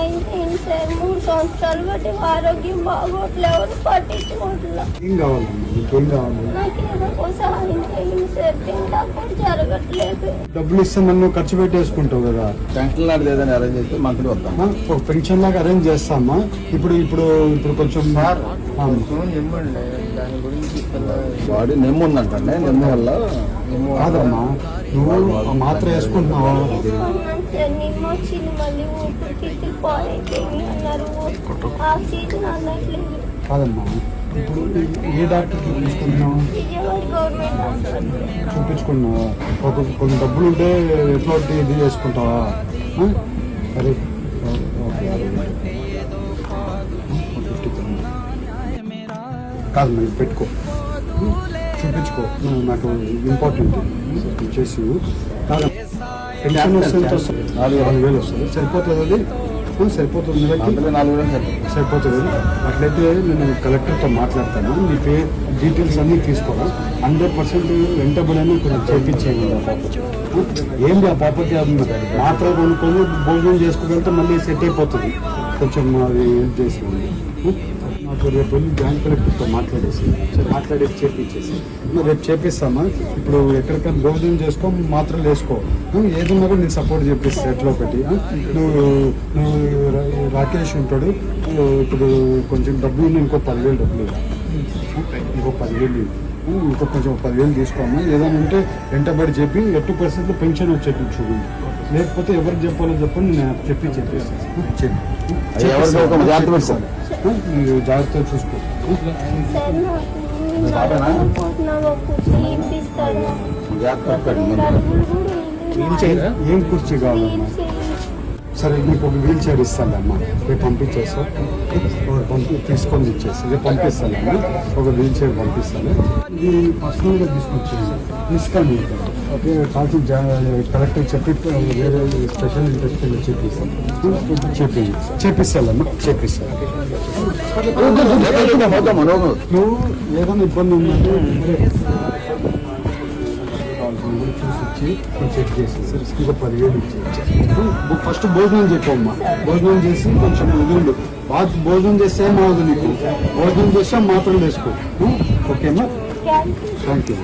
అయితే సార్ 3 సంవత్సరాలు బట్టి ఆరోగ్యం బాగోట్లే, ఎవరు పట్టించుకోవట్లే. ఏం కావాలమ్మా, నీకేం కావాలి? నాకేదో సహాయం చేయండి సార్, తింటా కూడా జరగట్లేదు. డబ్బులు ఇస్తామని నువ్వు ఖర్చు పెట్టేసుకుంటావు కదా. పెన్షన్ లాంటిది ఏదైనా అరేంజ్ చేస్తే మంత్లీ వద్దాం. పెన్షన్ లాగా అరేంజ్ చేస్తామా? ఇప్పుడు ఇప్పుడు ఇప్పుడు కొంచెం ఇవ్వండి, దాని గురించి బాడీ నెమ్ము ఉందంటే నెమ్ము వల్ల కాదమ్మా, నువ్వు మాత్ర వేసుకుంటున్నావా? నిమ్మ వచ్చింది, మళ్ళీ ఊపిరితిత్తులు పాడైపోయింది అన్నారు, ఆక్సిజన్ అందట్లేదు. కాదమ్మా, ఇప్పుడు ఏ డాక్టర్ చూపించుకుంటున్నావు? విజయవాడ గవర్నమెంట్ హాస్పిటల్ చూపించుకున్నావా? కొన్ని డబ్బులు ఉంటే ఎట్లా ఇది చేసుకుంటావా? సరే కాదు, మీరు పెట్టుకో, చూపించుకో, నాకు ఇంపార్టెంట్ చేసి. కాదు, పెన్షన్ వస్తుంది, 4,000 వస్తుంది, సరిపోతుంది అది? సరిపోతుంది, 4,000 సరిపోతుంది. అట్లయితే నేను కలెక్టర్తో మాట్లాడతాను, నీ పేరు డీటెయిల్స్ అన్నీ తీసుకోవాలి. 100% వెంటబడైనా కొంచెం చేపించేయండి. ఆ పాప ఏం ఆ పాపకి మాత్ర కొనుక్కొని భోజనం చేసుకోగలిగితే మళ్ళీ సెట్ అయిపోతుంది. కొంచెం అది హెల్ప్ చేసింది. నాకు రేపు వెళ్ళి జాయింట్ కలెక్టర్తో మాట్లాడేసి చేపించేసి రేపు చేపిస్తామా? ఇప్పుడు ఎక్కడికైనా భోజనం చేసుకో, మాత్రలు వేసుకో, ఏదన్నా కూడా నేను సపోర్ట్ చేపిస్తాను. ఎట్లా ఒకటి నువ్వు రాకేష్ ఉంటాడు, ఇప్పుడు కొంచెం డబ్బులు ఇంకో 10,000 డబ్బులు, ఇంకో 10,000, ఇంకో కొంచెం 10,000 తీసుకోమా. ఏదైనా ఉంటే వెంటబడి చెప్పి 80% పెన్షన్ వచ్చేట్టు చూడండి. లేకపోతే ఎవరికి చెప్పాలో చెప్పండి, నేను చెప్పేస్తాను. మీరు జాగ్రత్తగా చూసుకో. ఏం కుర్చీ కావాలమ్మా? సరే, నీకు ఒక వీల్ చైర్ ఇస్తానమ్మా, రేపు పంపించేస్తా. తీసుకొని ఇచ్చేసి రేపు పంపిస్తానమ్మా, ఒక వీల్ చైర్ పంపిస్తాను. ఇది పర్సనల్గా తీసుకొచ్చేసి తీసుకోండి. ఓకే, కాల్సి కలెక్టర్ చెప్పి వేరే స్పెషల్ ఇంట్రెస్ట్ చేపిస్తానమ్మా, చేపిస్తాను. నువ్వు ఏదైనా ఇబ్బంది ఉందంటే చూసి చెక్ చేసి ఇంకో 10,000 ఇచ్చేసి ఫస్ట్ భోజనం చెప్పమ్మా. భోజనం చేసి కొంచెం ఇదిండు, భోజనం చేస్తే ఏమవుదు నీకు, భోజనం చేస్తే మాత్రం వేసుకో. ఓకేమ్మా, థ్యాంక్ యూ.